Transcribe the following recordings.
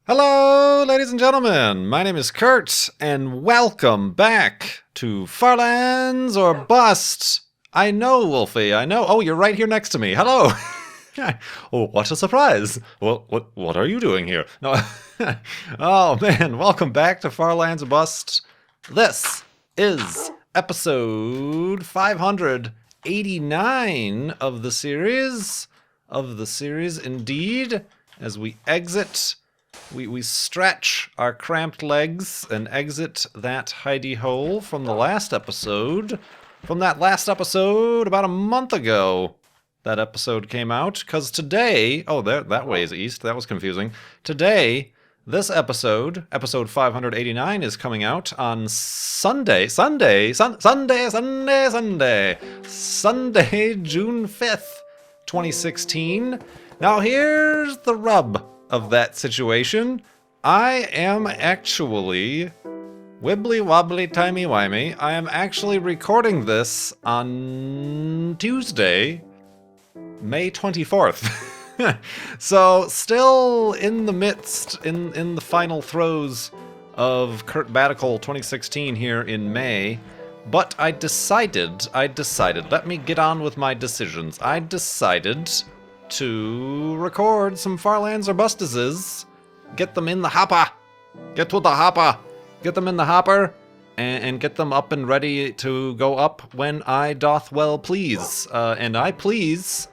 Hello, ladies and gentlemen. My name is Kurt, and welcome back to Farlands or Bust. I know, Wolfie. I know. Oh, you're right here next to me. Hello. Oh, what a surprise. What are you doing here? No. Oh, man. Welcome back to Farlands or Bust. This is episode 589 of the series. Indeed. As we exit... We stretch our cramped legs and exit that hidey hole from the last episode. From that last episode about a month ago. That episode came out, because today... Oh, that way is east. That was confusing. Today, this episode 589, is coming out on Sunday, June 5th, 2016. Now, here's the rub of that situation. I am actually Wibbly-wobbly, timey-wimey. I am actually recording this on Tuesday, May 24th. So still in the midst, in the final throes of Kurtbatical 2016 here in May. But I decided, let me get on with my decisions. I decided to record some Farlands or Bustises, get them in the hopper, get to the hopper, get them in the hopper, and get them up and ready to go up when I doth well please. And I please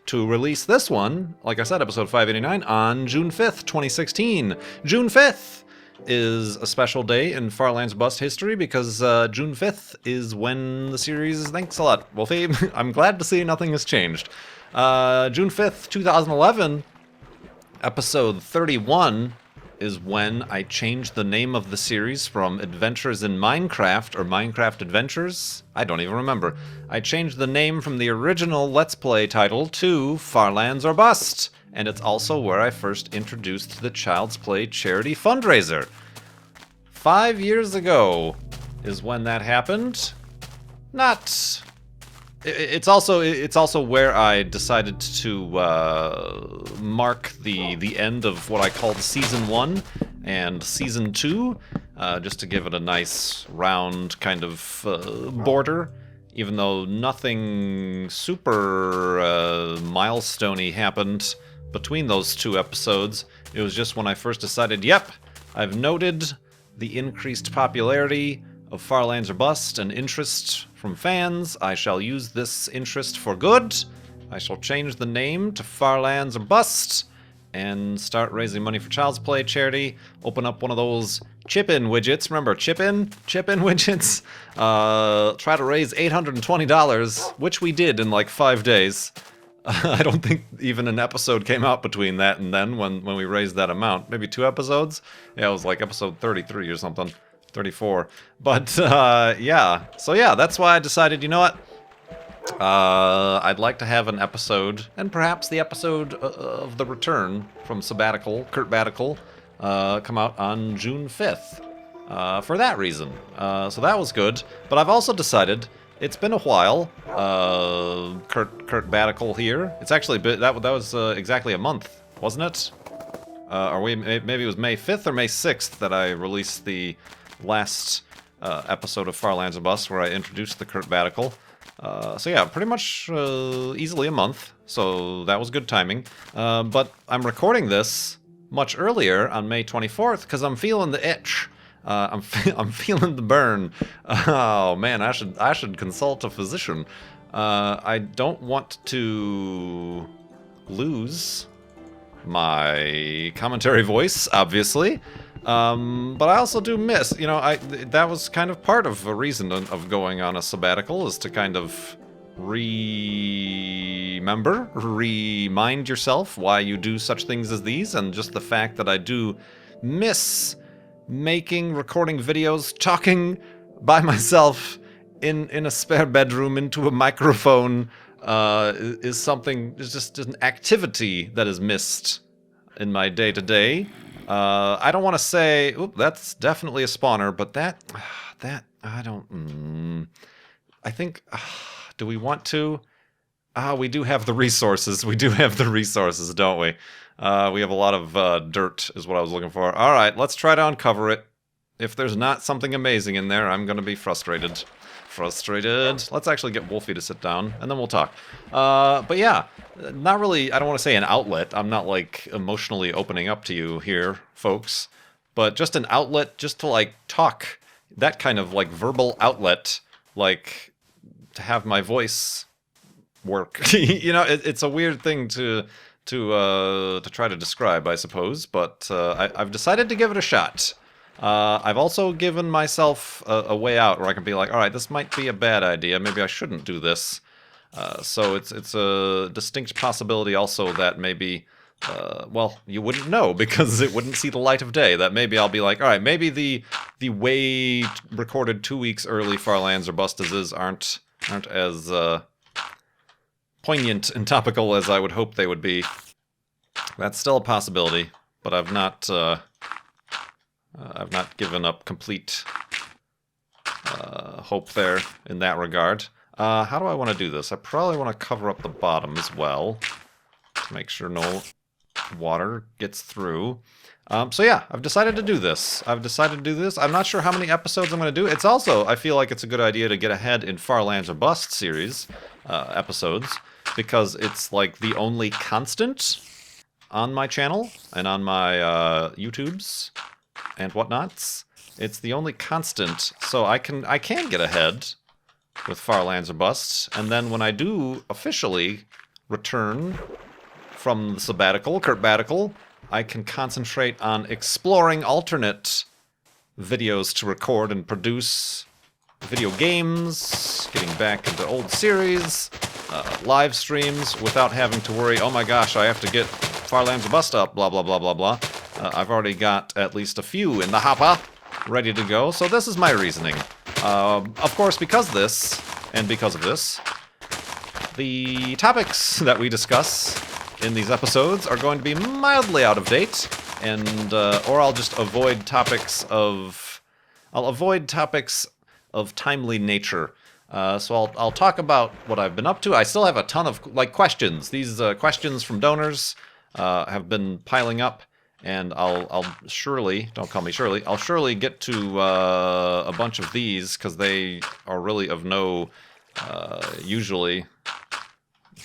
to release this one, like I said, episode 589, on June 5th, 2016. June 5th is a special day in Farlands Bust history because June 5th is when the series... Thanks a lot, Wolfie. I'm glad to see nothing has changed. June 5th, 2011, episode 31 is when I changed the name of the series from Adventures in Minecraft, or Minecraft Adventures? I don't even remember. I changed the name from the original Let's Play title to Farlands or Bust, and it's also where I first introduced the Child's Play charity fundraiser. 5 years ago is when that happened. Not... It's also where I decided to mark the end of what I called Season 1 and Season 2, just to give it a nice round kind of border, even though nothing super milestone-y happened between those two episodes. It was just when I first decided, yep, I've noted the increased popularity of Farlands or Bust and interest from fans. I shall use this interest for good. I shall change the name to Farlands or Bust and start raising money for Child's Play charity. Open up one of those chip-in widgets. Remember, chip-in widgets? Try to raise $820, which we did in like 5 days. I don't think even an episode came out between that and then when we raised that amount. Maybe 2 episodes? Yeah, it was like episode 33 or something. 34. But, yeah. So, yeah, that's why I decided, you know what? I'd like to have an episode, and perhaps the episode of the return from sabbatical, Kurtbatical, come out on June 5th. For that reason. So that was good. But I've also decided, it's been a while, Kurtbatical here. It's actually, that was exactly a month, wasn't it? Maybe it was May 5th or May 6th that I released the last episode of Farlands or Bust where I introduced the Kurtbatical. So yeah, pretty much easily a month, so that was good timing. But I'm recording this much earlier on May 24th because I'm feeling the itch. I'm feeling the burn. Oh man, I should consult a physician. I don't want to lose my commentary voice, obviously. But I also do miss, that was kind of part of a reason of going on a sabbatical, is to kind of remind yourself why you do such things as these, and just the fact that I do miss recording videos, talking by myself in a spare bedroom into a microphone, is just an activity that is missed in my day-to-day. I don't want to say, that's definitely a spawner, but I don't, I think, do we want to? We do have the resources. We do have the resources, don't we? We have a lot of dirt is what I was looking for. All right, let's try to uncover it. If there's not something amazing in there, I'm going to be frustrated. Let's actually get Wolfie to sit down, and then we'll talk. But yeah, not really, I don't want to say an outlet. I'm not, like, emotionally opening up to you here, folks. But just an outlet just to, like, talk. That kind of, like, verbal outlet, like, to have my voice work. You know, it's a weird thing to try to describe, I suppose, but I've decided to give it a shot. I've also given myself a way out where I can be like, all right, this might be a bad idea. Maybe I shouldn't do this. So it's a distinct possibility also that maybe, well, you wouldn't know because it wouldn't see the light of day. That maybe I'll be like, all right, maybe the way recorded 2 weeks early Farlands or Bustas aren't as poignant and topical as I would hope they would be. That's still a possibility, but I've not given up complete hope there in that regard. How do I want to do this? I probably want to cover up the bottom as well to make sure no water gets through. So yeah, I've decided to do this. I'm not sure how many episodes I'm going to do. It's also, I feel like it's a good idea to get ahead in Farlands or Bust series episodes, because it's like the only constant on my channel and on my YouTubes and whatnots. It's the only constant, so I can get ahead with Farlands or Busts, and then when I do officially return from the sabbatical, Kurtbatical, I can concentrate on exploring alternate videos to record and produce, video games, getting back into old series, live streams without having to worry, oh my gosh, I have to get Farlands or Bust up, blah, blah, blah, blah, blah. I've already got at least a few in the hopper ready to go, so this is my reasoning. Of course, because of this, the topics that we discuss in these episodes are going to be mildly out of date, and or I'll just avoid topics of timely nature. So I'll talk about what I've been up to. I still have a ton of questions. These questions from donors have been piling up, and I'll surely, don't call me Shirley, I'll surely get to a bunch of these because they are really of no usually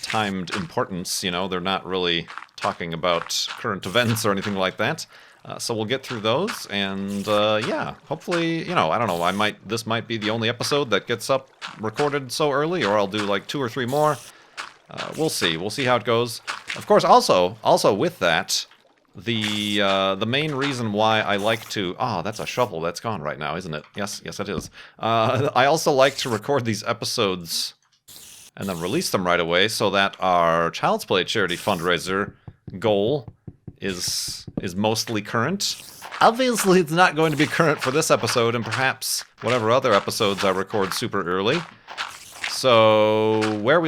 timed importance. You know, they're not really talking about current events or anything like that. So we'll get through those, and yeah, hopefully, you know, I don't know, this might be the only episode that gets up recorded so early, or I'll do like 2 or 3 more. We'll see how it goes. Of course, also with that, the main reason why I like to, that's a shovel that's gone right now, isn't it? Yes, it is. I also like to record these episodes and then release them right away so that our Child's Play charity fundraiser goal is mostly current. Obviously, it's not going to be current for this episode and perhaps whatever other episodes I record super early. So, where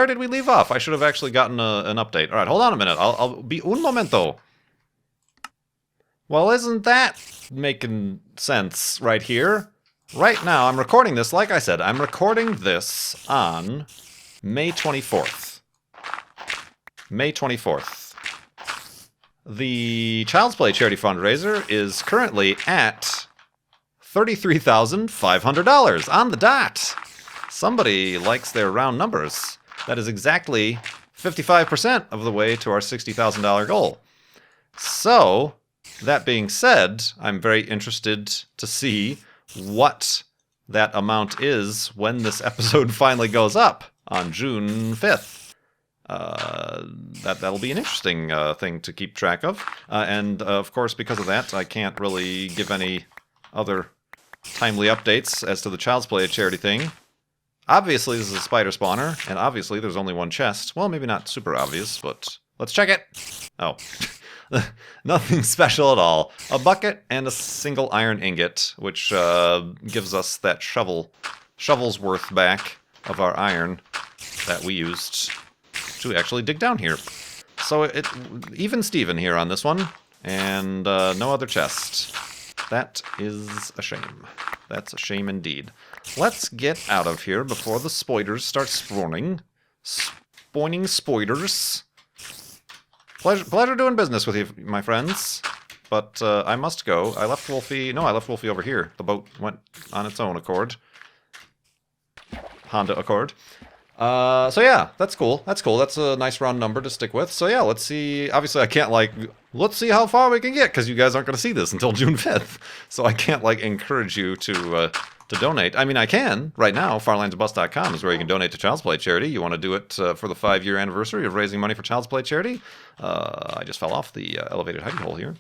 did we leave off? I should have actually gotten an update. All right, hold on a minute. I'll be un momento. Well, isn't that making sense right here? Right now, I'm recording this, like I said, I'm recording this on May 24th. May 24th. The Child's Play charity fundraiser is currently at $33,500 on the dot. Somebody likes their round numbers. That is exactly 55% of the way to our $60,000 goal. So, that being said, I'm very interested to see what that amount is when this episode finally goes up on June 5th. That'll be an interesting thing to keep track of. And of course, because of that, I can't really give any other timely updates as to the Child's Play charity thing. Obviously, this is a spider spawner, and obviously there's only one chest. Well, maybe not super obvious, but let's check it. Oh, nothing special at all. A bucket and a single iron ingot, which gives us that shovel's worth back of our iron that we used to actually dig down here. So even Steven here on this one, and no other chest. That is a shame. That's a shame indeed. Let's get out of here before the spoiders start spawning. Spawning spoiders. Pleasure doing business with you, my friends. But I must go. I left Wolfie... No, I left Wolfie over here. The boat went on its own accord. Honda Accord. So yeah, that's cool. That's cool. That's a nice round number to stick with. So yeah, let's see. Obviously, I can't, like... Let's see how far we can get, because you guys aren't going to see this until June 5th. So I can't, like, encourage you to donate. I mean, I can right now. FarlandsBus.com is where you can donate to Child's Play charity. You want to do it for the 5-year anniversary of raising money for Child's Play charity. I just fell off the elevated height hole here.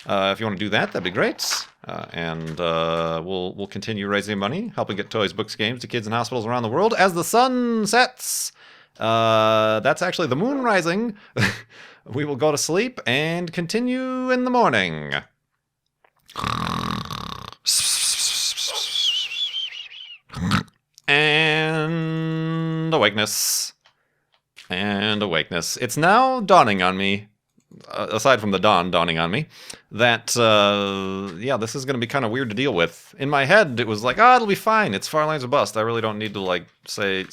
If you want to do that, that'd be great. And we'll continue raising money, helping get toys, books, games to kids in hospitals around the world as the sun sets. That's actually the moon rising. We will go to sleep and continue in the morning. And awakeness. And awakeness. It's now dawning on me, aside from the dawn dawning on me, that, yeah, this is going to be kind of weird to deal with. In my head, it was like, it'll be fine. It's Farlands or Bust. I really don't need to, like, stay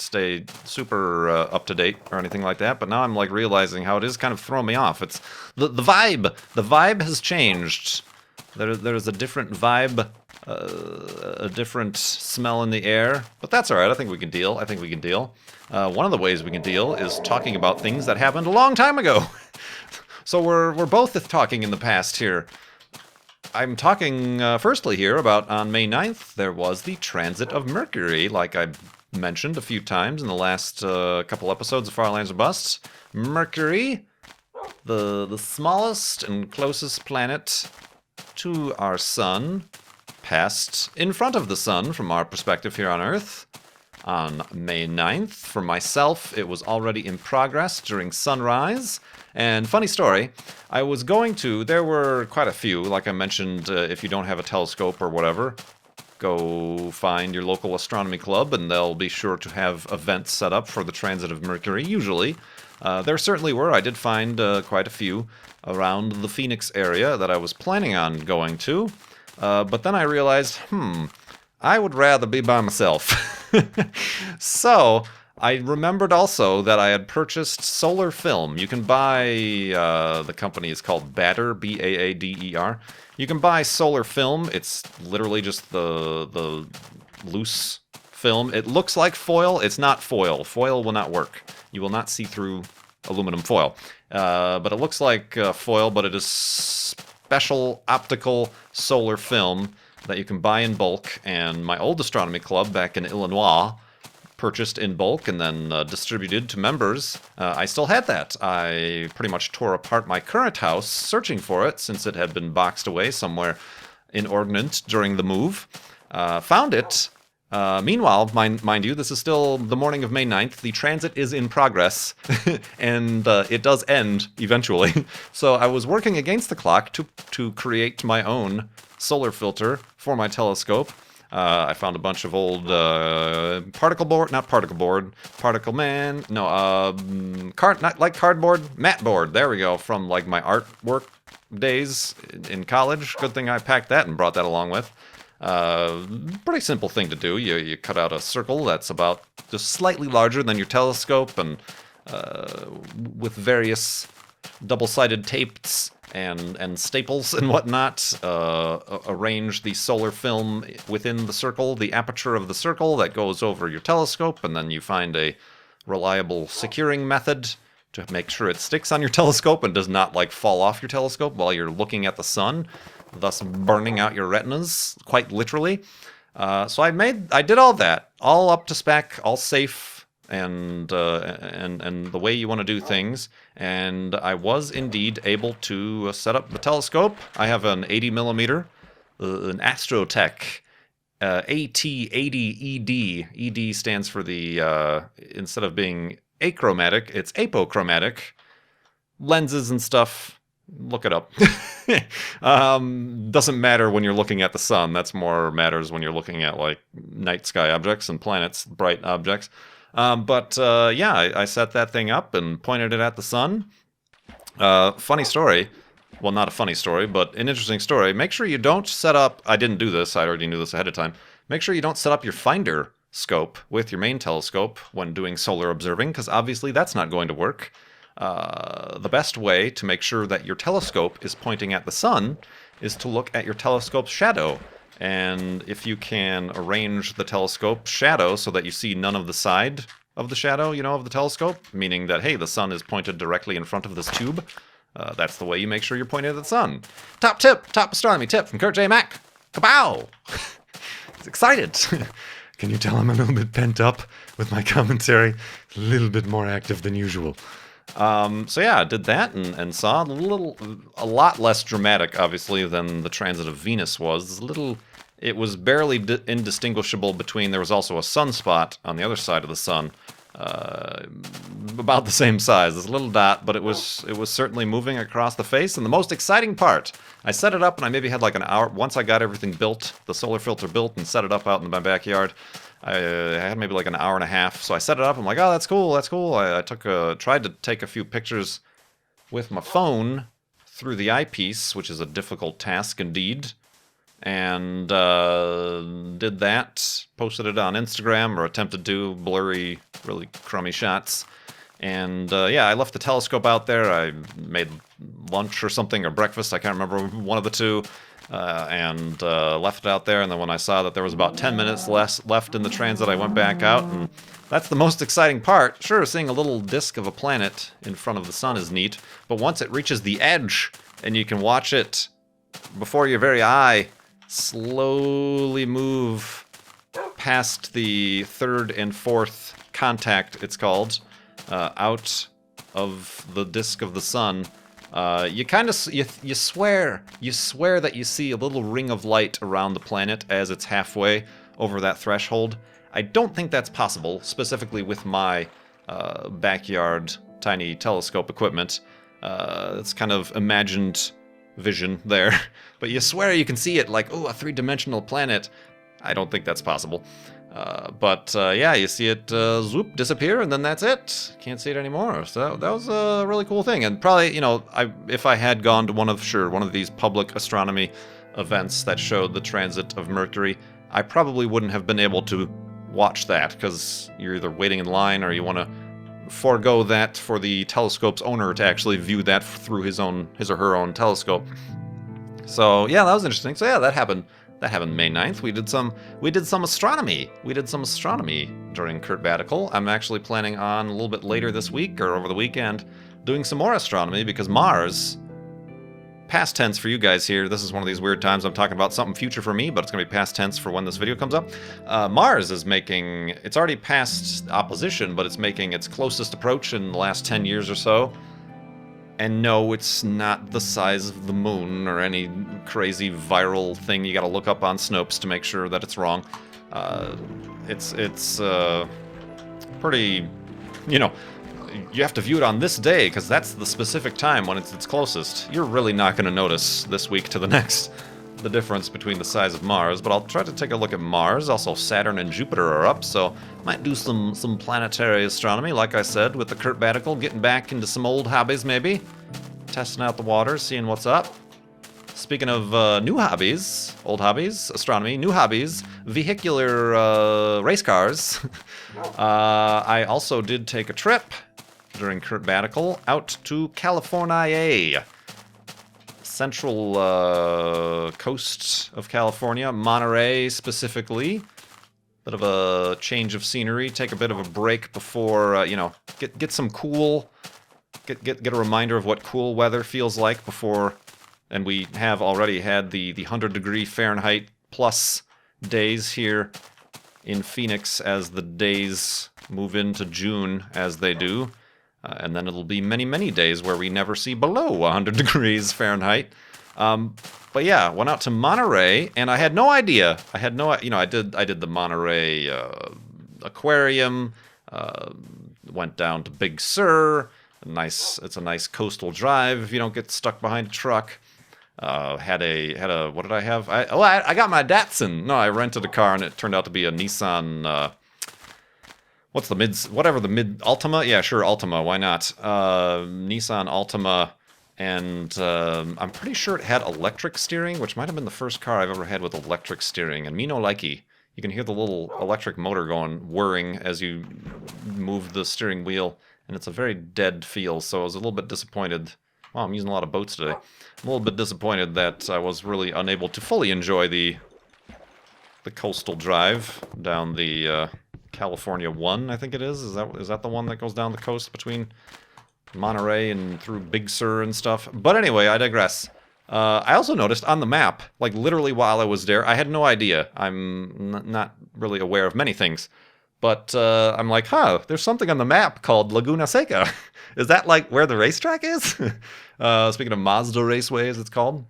super up-to-date or anything like that. But now I'm, like, realizing how it is kind of throwing me off. It's the vibe. The vibe has changed. There's a different vibe, a different smell in the air. But that's all right. I think we can deal. One of the ways we can deal is talking about things that happened a long time ago. So we're both talking in the past here. I'm talking firstly here about on May 9th, there was the transit of Mercury, like I mentioned a few times in the last couple episodes of Farlands or Bust. Mercury, the smallest and closest planet to our sun, passed in front of the sun from our perspective here on Earth. On May 9th, for myself, it was already in progress during sunrise. And funny story, there were quite a few, like I mentioned, if you don't have a telescope or whatever, go find your local astronomy club and they'll be sure to have events set up for the transit of Mercury, usually. There certainly were. I did find quite a few around the Phoenix area that I was planning on going to. But then I realized, I would rather be by myself. So I remembered also that I had purchased solar film. You can buy, the company is called Bader, B-A-A-D-E-R. You can buy solar film. It's literally just the loose film. It looks like foil. It's not foil. Foil will not work. You will not see through aluminum foil. But it looks like foil, but it is special optical solar film that you can buy in bulk. And my old astronomy club back in Illinois purchased in bulk and then distributed to members. I still had that. I pretty much tore apart my current house searching for it since it had been boxed away somewhere inordinate during the move. Found it. Meanwhile, mind you, this is still the morning of May 9th. The transit is in progress, and it does end eventually. So I was working against the clock to create my own solar filter for my telescope. I found a bunch of old particle cardboard, mat board. There we go, from like my artwork days in college. Good thing I packed that and brought that along with. Pretty simple thing to do. You cut out a circle that's about just slightly larger than your telescope, and with various double-sided tapes and staples and whatnot, arrange the solar film within the circle, the aperture of the circle that goes over your telescope, and then you find a reliable securing method to make sure it sticks on your telescope and does not like fall off your telescope while you're looking at the sun, thus burning out your retinas, quite literally. So I did all that, all up to spec, all safe, and the way you want to do things, and I was indeed able to set up the telescope. I have an 80 millimeter, an Astrotech AT80ED. ED stands for the, instead of being achromatic, it's apochromatic. Lenses and stuff, look it up. Doesn't matter when you're looking at the sun. That's more matters when you're looking at like night sky objects and planets, bright objects. Yeah, I set that thing up and pointed it at the sun. Funny story. Well, not a funny story, but an interesting story. Make sure you don't set up... I didn't do this. I already knew this ahead of time. Make sure you don't set up your finder scope with your main telescope when doing solar observing, because obviously that's not going to work. the best way to make sure that your telescope is pointing at the sun is to look at your telescope's shadow. And if you can arrange the telescope shadow so that you see none of the side of the shadow, you know, of the telescope, meaning that, hey, the sun is pointed directly in front of this tube, that's the way you make sure you're pointing at the sun. Top tip, top astronomy tip from Kurt J. Mack. Kapow! He's excited. Can you tell I'm a little bit pent up with my commentary? A little bit more active than usual. So yeah, I did that and saw a lot less dramatic, obviously, than the transit of Venus was. It was barely indistinguishable between. There was also a sunspot on the other side of the sun, about the same size, this little dot, but it was certainly moving across the face. And the most exciting part, I set it up, and I maybe had like an hour. Once I got everything built, the solar filter built, and set it up out in my backyard, I had maybe like an hour and a half. So I set it up. I'm like, oh, that's cool, that's cool. I tried to take a few pictures with my phone through the eyepiece, which is a difficult task indeed. And did that, posted it on Instagram, or attempted to, blurry, really crummy shots. And yeah, I left the telescope out there. I made lunch or something, or breakfast, I can't remember, one of the two, and left it out there. And then when I saw that there was about 10 minutes left in the transit, I went back out, and that's the most exciting part. Sure, seeing a little disk of a planet in front of the sun is neat, but once it reaches the edge, and you can watch it before your very eye slowly move past the third and fourth contact, it's called, out of the disk of the sun, you kind of you swear that you see a little ring of light around the planet as it's halfway over that threshold. I don't think that's possible, specifically with my backyard tiny telescope equipment. It's kind of imagined vision there, but you swear you can see it like, oh, a three-dimensional planet. I don't think that's possible. But yeah, you see it zoop, disappear, and then that's it. Can't see it anymore. So that was a really cool thing. And probably, you know, if I had gone to one of these public astronomy events that showed the transit of Mercury, I probably wouldn't have been able to watch that, because you're either waiting in line or you want to forego that for the telescope's owner to actually view that through his or her own telescope. So yeah, that was interesting. So yeah, that happened May 9th. We did some astronomy. We did some astronomy during Kurtbatical. I'm actually planning on a little bit later this week or over the weekend doing some more astronomy, because Mars, past tense for you guys here, this is one of these weird times I'm talking about something future for me, but it's going to be past tense for when this video comes up. Mars is making, it's already past opposition, but it's making its closest approach in the last 10 years or so. And no, it's not the size of the moon or any crazy viral thing you gotta look up on Snopes to make sure that it's wrong. It's pretty, you know, you have to view it on this day, because that's the specific time when it's its closest. You're really not gonna notice this week to the next the difference between the size of Mars, but I'll try to take a look at Mars. Also, Saturn and Jupiter are up, so might do some planetary astronomy, like I said, with the Kurtbatical, getting back into some old hobbies, maybe. Testing out the waters, seeing what's up. Speaking of new hobbies, old hobbies, astronomy, new hobbies, vehicular race cars, I also did take a trip during Kurtbatical out to California. Central coast of California, Monterey specifically. Bit of a change of scenery, take a bit of a break before, you know, get some cool, get a reminder of what cool weather feels like before, and we have already had the 100-degree Fahrenheit plus days here in Phoenix as the days move into June as they do. And then it'll be many, many days where we never see below 100 degrees Fahrenheit. But yeah, went out to Monterey, and I had no idea. I did the Monterey aquarium. Went down to Big Sur. It's a nice coastal drive if you don't get stuck behind a truck. Had a what did I have? I got my Datsun. No, I rented a car, and it turned out to be a Nissan. What's the mid Altima? Yeah, sure, Altima. Why not? Nissan Altima, and I'm pretty sure it had electric steering, which might have been the first car I've ever had with electric steering. And me no likey. You can hear the little electric motor going whirring as you move the steering wheel and it's a very dead feel, so I was a little bit disappointed. Well, I'm using a lot of boats today. I'm a little bit disappointed that I was really unable to fully enjoy the coastal drive down the California 1, I think it is. Is that the one that goes down the coast between Monterey and through Big Sur and stuff? But anyway, I digress. I also noticed on the map, like literally while I was there, I had no idea. I'm not really aware of many things. But I'm like, huh, there's something on the map called Laguna Seca. Is that like where the racetrack is? Speaking of Mazda Raceway, as it's called.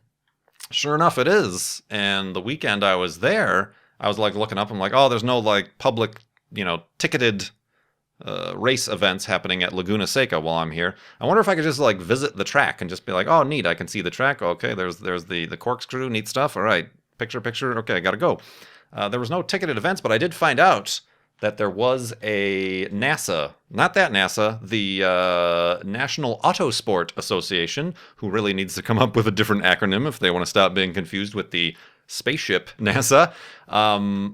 Sure enough, it is. And the weekend I was there, I was like looking up, I'm like, oh, there's no like public, ticketed race events happening at Laguna Seca while I'm here. I wonder if I could just like visit the track and just be like, oh, neat, I can see the track. Okay, there's the corkscrew, neat stuff. All right, picture. Okay, I gotta go. There was no ticketed events, but I did find out that there was a NASA, not that NASA, the National Autosport Association, who really needs to come up with a different acronym if they want to stop being confused with the spaceship NASA.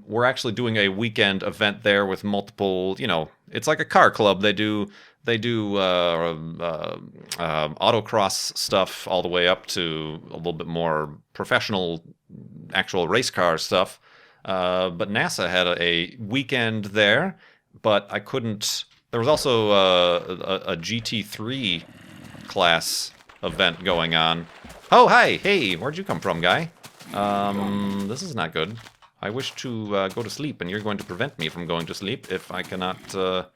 We're actually doing a weekend event there with multiple, it's like a car club. They do autocross stuff all the way up to a little bit more professional, actual race car stuff. But NASA had a weekend there, but I couldn't. There was also a GT3 class event going on. Oh, hi, hey, where'd you come from, guy? This is not good. I wish to go to sleep, and you're going to prevent me from going to sleep if I cannot put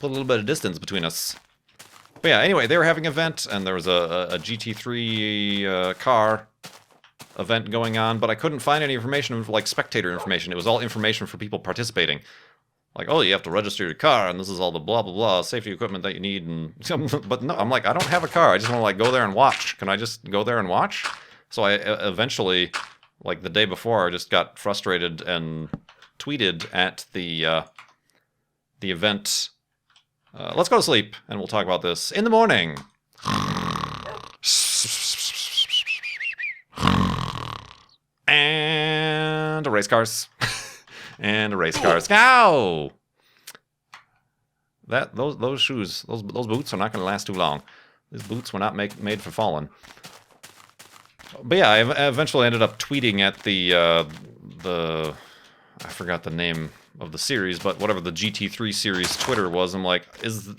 a little bit of distance between us. But yeah, anyway, they were having an event, and there was a GT3 car event going on, but I couldn't find any information of like spectator information. It was all information for people participating. Like, oh, you have to register your car, and this is all the blah blah blah safety equipment that you need. And but no, I'm like, I don't have a car. I just want to like go there and watch. Can I just go there and watch? So I eventually, like the day before, I just got frustrated and tweeted at the event. Let's go to sleep, and we'll talk about this in the morning. And a race cars. And a race cars. Ow! Those shoes, those boots are not going to last too long. These boots were not made for falling. But yeah, I eventually ended up tweeting at the I forgot the name of the series, but whatever the GT3 series Twitter was. I'm like,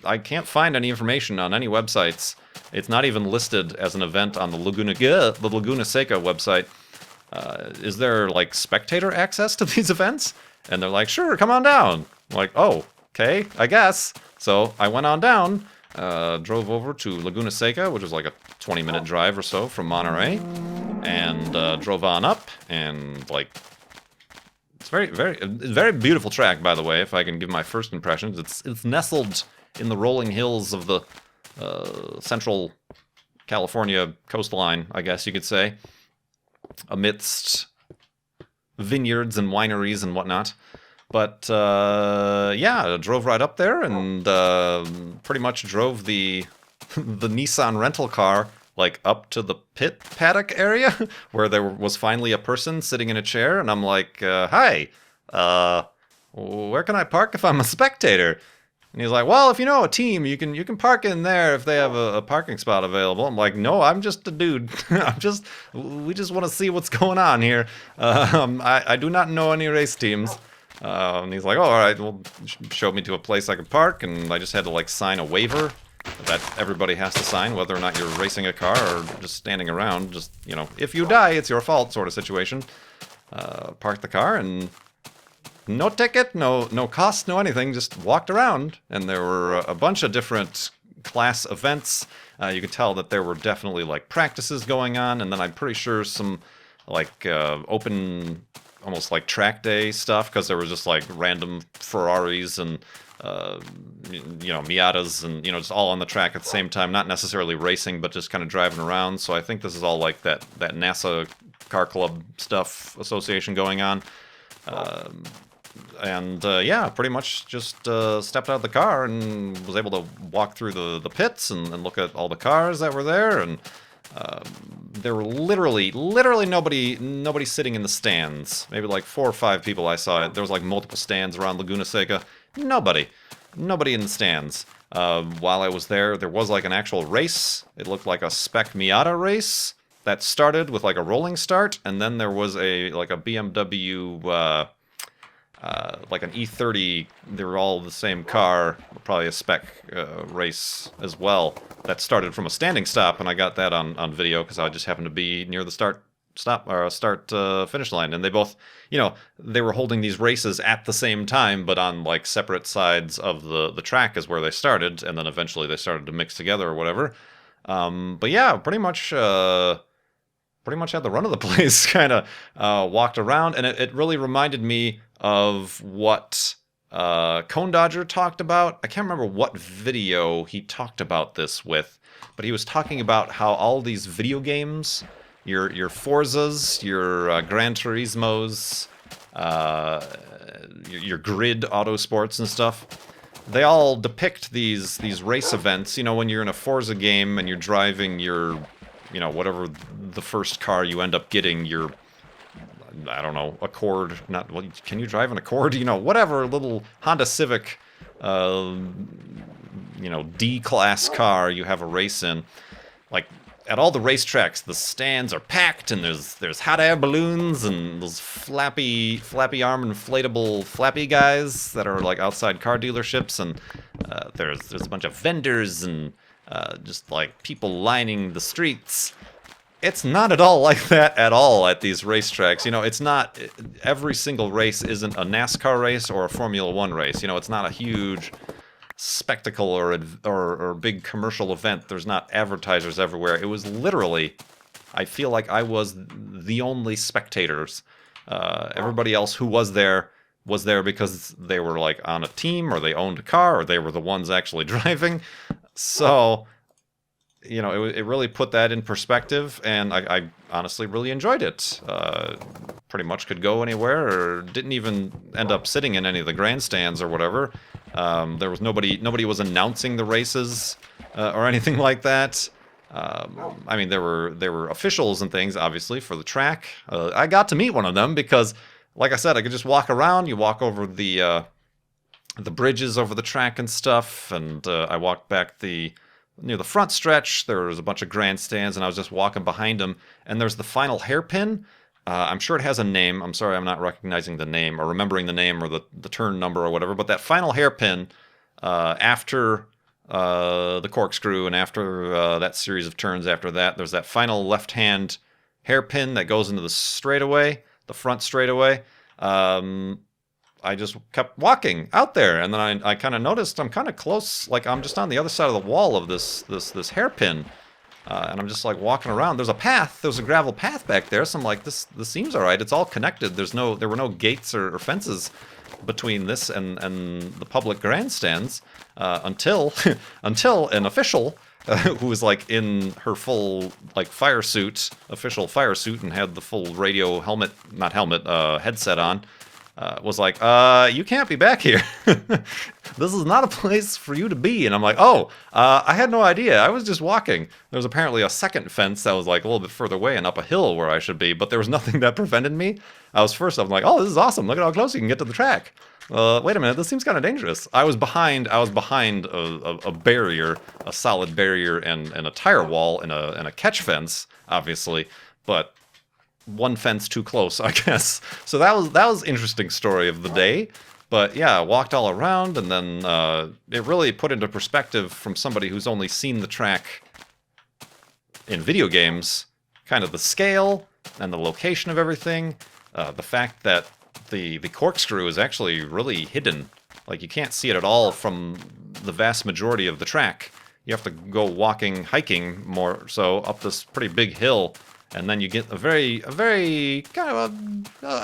I can't find any information on any websites. It's not even listed as an event on the Laguna Seca website. Is there like spectator access to these events? And they're like, sure, come on down. I'm like, oh, okay, I guess. So I went on down, drove over to Laguna Seca, which is like a 20-minute drive or so from Monterey, and drove on up, and like, it's very beautiful track, by the way, if I can give my first impressions. It's nestled in the rolling hills of the central California coastline, I guess you could say, amidst vineyards and wineries and whatnot. But yeah, I drove right up there and pretty much drove the Nissan rental car like up to the pit paddock area where there was finally a person sitting in a chair, and I'm like, hi, where can I park if I'm a spectator? And he's like, well, if you know a team, you can park in there if they have a parking spot available. I'm like, no, I'm just a dude. We just want to see what's going on here. I do not know any race teams. And he's like, oh, all right, well, showed me to a place I could park, and I just had to like sign a waiver that everybody has to sign, whether or not you're racing a car or just standing around. Just, if you die, it's your fault sort of situation. Parked the car, and no ticket, no cost, no anything, just walked around. And there were a bunch of different class events. You could tell that there were definitely like practices going on, and then I'm pretty sure some like open, almost like track day stuff, because there was just like random Ferraris and Miatas and just all on the track at the same time, not necessarily racing, but just kind of driving around. So I think this is all like that NASA car club stuff association going on. Yeah, pretty much just stepped out of the car and was able to walk through the pits and look at all the cars that were there, and there were literally nobody sitting in the stands. Maybe like 4 or 5 people I saw. There was like multiple stands around Laguna Seca. Nobody. nobody in the stands. While I was there, there was like an actual race. It looked like a Spec Miata race that started with like a rolling start, and then there was a BMW, like an E30. They were all the same car, probably a spec race as well. That started from a standing stop, and I got that on video because I just happened to be near the start finish line, and they both, they were holding these races at the same time, but on like separate sides of the track is where they started, and then eventually they started to mix together or whatever. But yeah, pretty much had the run of the place. Kind of walked around, and it really reminded me of what Cone Dodger talked about. I can't remember what video he talked about this with, but he was talking about how all these video games, your Forzas, your Gran Turismos, your Grid Autosports and stuff, they all depict these race events. When you're in a Forza game and you're driving your, whatever the first car you end up getting, your, I don't know, Accord, can you drive an Accord? Whatever little Honda Civic, D-class car you have a race in. Like, at all the racetracks, the stands are packed, and there's hot air balloons and those flappy arm inflatable flappy guys that are like outside car dealerships, and there's a bunch of vendors and just like people lining the streets. It's not at all like that at all at these racetracks. It's not, every single race isn't a NASCAR race or a Formula One race. It's not a huge spectacle or big commercial event. There's not advertisers everywhere. It was literally, I feel like I was the only spectators. Everybody else who was there because they were like on a team, or they owned a car, or they were the ones actually driving. So, it really put that in perspective, and I honestly really enjoyed it. Pretty much could go anywhere, or didn't even end up sitting in any of the grandstands or whatever. There was nobody was announcing the races or anything like that. There were officials and things, obviously, for the track. I got to meet one of them because, like I said, I could just walk around. You walk over the bridges over the track and stuff, and I walked back near the front stretch. There was a bunch of grandstands, and I was just walking behind them. And there's the final hairpin. I'm sure it has a name. I'm sorry, I'm not recognizing the name or remembering the name or the turn number or whatever. But that final hairpin, after the corkscrew and after that series of turns after that, there's that final left-hand hairpin that goes into the straightaway, the front straightaway. I just kept walking out there, and then I kind of noticed I'm kind of close, like I'm just on the other side of the wall of this hairpin, and I'm just like walking around. There's a gravel path back there, so I'm like, this seems all right. It's all connected. There were no gates or fences between this and the public grandstands until an official who was like in her full like official fire suit, and had the full radio headset on. Was like, you can't be back here. This is not a place for you to be. And I'm like, I had no idea. I was just walking. There was apparently a second fence that was like a little bit further away and up a hill where I should be, but there was nothing that prevented me. I'm like, this is awesome. Look at how close you can get to the track. Wait a minute, this seems kind of dangerous. I was behind a barrier, a solid barrier, and a tire wall and a catch fence, obviously, but one fence too close, I guess. So that was interesting story of the day. But yeah, I walked all around, and then it really put into perspective from somebody who's only seen the track in video games, kind of the scale and the location of everything. The fact that the corkscrew is actually really hidden. Like, you can't see it at all from the vast majority of the track. You have to go hiking more so up this pretty big hill. And then you get a very kind of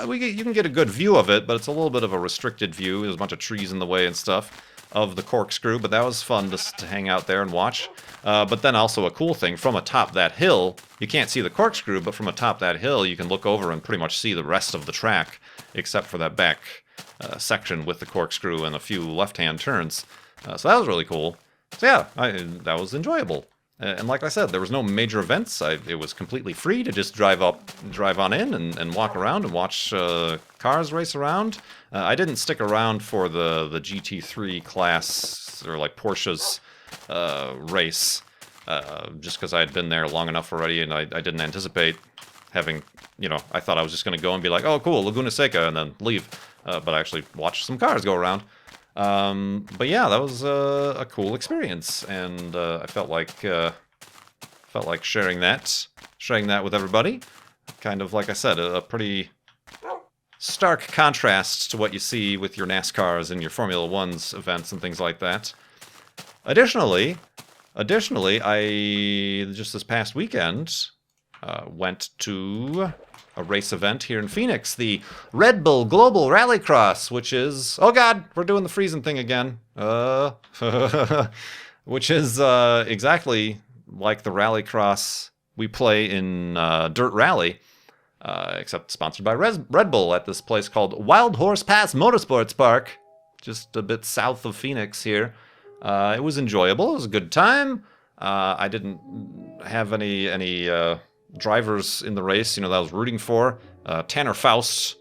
you can get a good view of it, but it's a little bit of a restricted view. There's a bunch of trees in the way and stuff of the corkscrew, but that was fun to hang out there and watch. But then also a cool thing, from atop that hill, you can't see the corkscrew, but from atop that hill, you can look over and pretty much see the rest of the track, except for that back section with the corkscrew and a few left-hand turns. So that was really cool. So yeah, that was enjoyable. And like I said, there was no major events. It was completely free to just drive on in and walk around and watch cars race around. I didn't stick around for the GT3 class or like Porsche's race, just because I had been there long enough already, and I didn't anticipate having, I thought I was just going to go and be like, oh cool, Laguna Seca, and then leave. But I actually watched some cars go around. But yeah, that was a cool experience, and I felt like sharing that with everybody. Kind of, like I said, a pretty stark contrast to what you see with your NASCARs and your Formula One's events and things like that. Additionally, I just this past weekend went to a race event here in Phoenix, the Red Bull Global Rallycross, which is, oh god, we're doing the freezing thing again, which is exactly like the Rallycross we play in Dirt Rally, except sponsored by Red Bull at this place called Wild Horse Pass Motorsports Park, just a bit south of Phoenix here. It was enjoyable. It was a good time. I didn't have any drivers in the race, that I was rooting for. Tanner Faust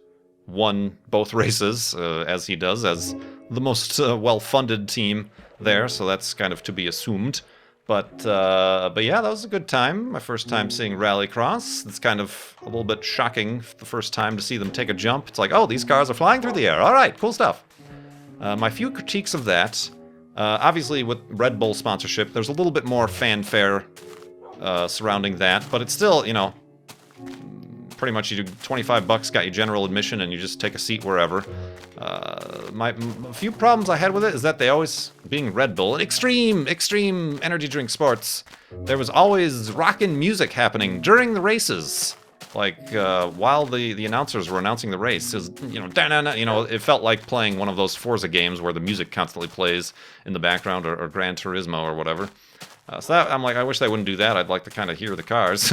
won both races, as he does, as the most well-funded team there, so that's kind of to be assumed. But yeah, that was a good time. My first time seeing Rallycross. It's kind of a little bit shocking the first time to see them take a jump. It's like, oh, these cars are flying through the air. All right, cool stuff. My few critiques of that, obviously with Red Bull sponsorship, there's a little bit more fanfare surrounding that, but it's still, pretty much you do $25, got you general admission, and you just take a seat wherever. A few problems I had with it is that they always, being Red Bull, extreme energy drink sports, there was always rockin' music happening during the races. Like, while the announcers were announcing the race, it was, it felt like playing one of those Forza games where the music constantly plays in the background, or Gran Turismo or whatever. So that, I'm like, I wish they wouldn't do that. I'd like to kind of hear the cars.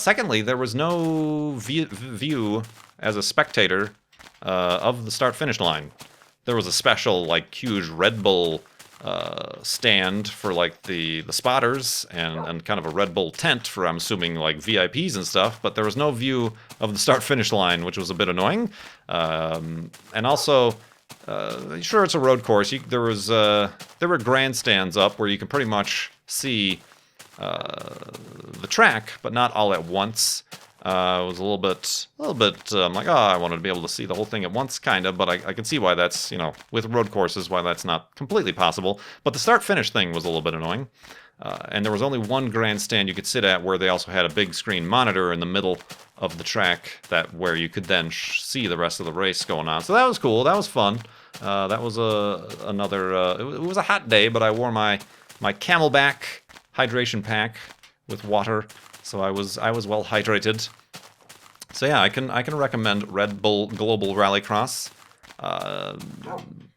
Secondly, there was no view as a spectator of the start-finish line. There was a special, like, huge Red Bull stand for, like, the spotters and kind of a Red Bull tent for, I'm assuming, like, VIPs and stuff, but there was no view of the start-finish line, which was a bit annoying. And also, sure, it's a road course. There were grandstands up where you can pretty much see the track, but not all at once. It was a little bit. I'm like, oh, I wanted to be able to see the whole thing at once, kind of. But I can see why that's, with road courses, why that's not completely possible. But the start-finish thing was a little bit annoying. And there was only one grandstand you could sit at where they also had a big screen monitor in the middle of the track where you could then see the rest of the race going on. So that was cool. That was fun. That was another. It was a hot day, but I wore my Camelback hydration pack with water, so I was well hydrated. So yeah, I can recommend Red Bull Global Rallycross.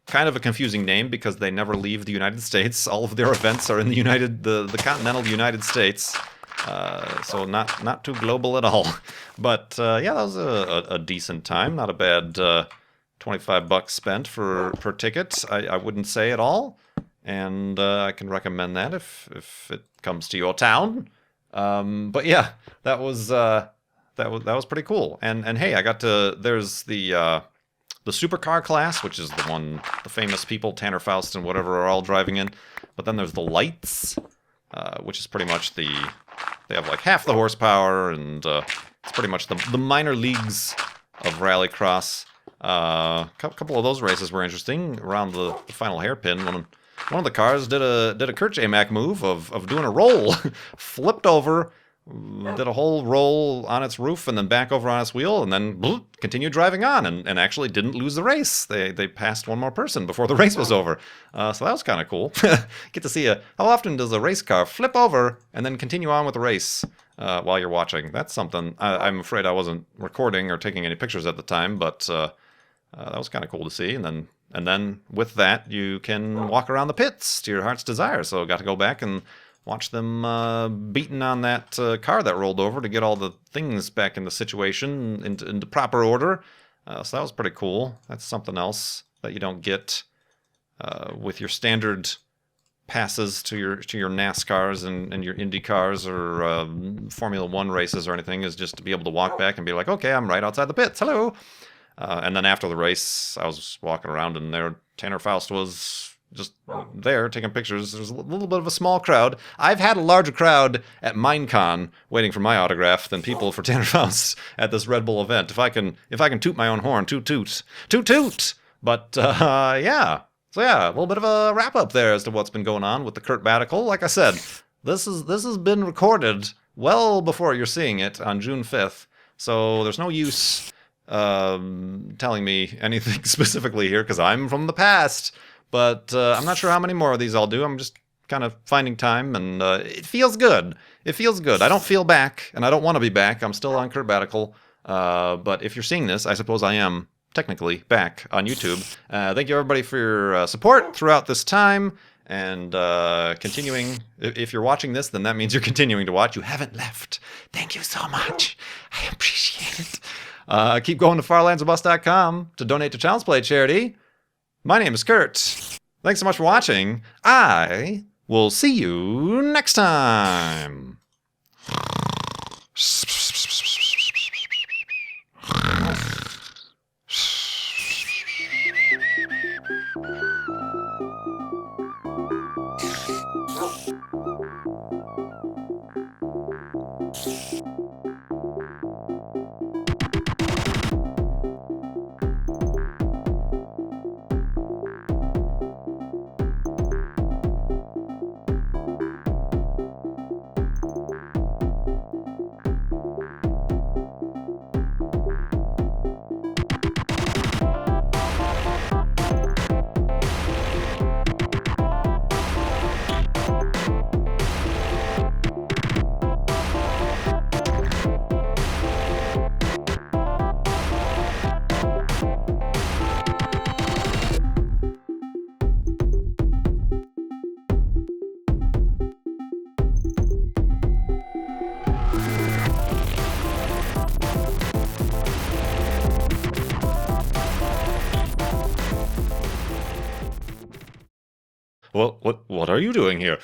Kind of a confusing name because they never leave the United States. All of their events are in the continental United States. So not too global at all. But yeah, that was a decent time. Not a bad $25 spent per ticket. I wouldn't say at all. And I can recommend that if it comes to your town. But yeah, that was pretty cool. And hey, I got to, there's the supercar class, which is the famous people, Tanner Faust and whatever, are all driving in. But then there's the lights, which is pretty much they have like half the horsepower, and it's pretty much the minor leagues of Rallycross. A couple of those races were interesting around the final hairpin. One of the cars did a Kurt J. Mac move of doing a roll, flipped over, did a whole roll on its roof and then back over on its wheel, and then bloop, continued driving on and actually didn't lose the race. They passed one more person before the race was over. So that was kind of cool. Get to see how often does a race car flip over and then continue on with the race while you're watching. That's something. I'm afraid I wasn't recording or taking any pictures at the time, but that was kind of cool to see. And then with that, you can walk around the pits to your heart's desire. So got to go back and watch them beating on that car that rolled over to get all the things back in the situation into proper order. So that was pretty cool. That's something else that you don't get with your standard passes to your NASCARs and your Indy cars or Formula One races or anything is just to be able to walk back and be like, okay, I'm right outside the pits. Hello. And then after the race, I was walking around and there Tanner Faust was just there taking pictures. There's a little bit of a small crowd. I've had a larger crowd at Minecon waiting for my autograph than people for Tanner Faust at this Red Bull event. If I can toot my own horn, toot toot, toot toot. But yeah. So yeah, a little bit of a wrap up there as to what's been going on with the Kurtbatical. Like I said, this has been recorded well before you're seeing it on June 5th. So there's no use telling me anything specifically here because I'm from the past. But I'm not sure how many more of these I'll do. I'm just kind of finding time, and it feels good. It feels good. I don't feel back, and I don't want to be back. I'm still on Kurtbatical. But if you're seeing this, I suppose I am technically back on YouTube. Thank you, everybody, for your support throughout this time. And continuing, if you're watching this, then that means you're continuing to watch. You haven't left. Thank you so much. I appreciate it. Keep going to farlandsofbus.com to donate to Child's Play charity. My name is Kurt. Thanks so much for watching. I will see you next time. What are you doing here?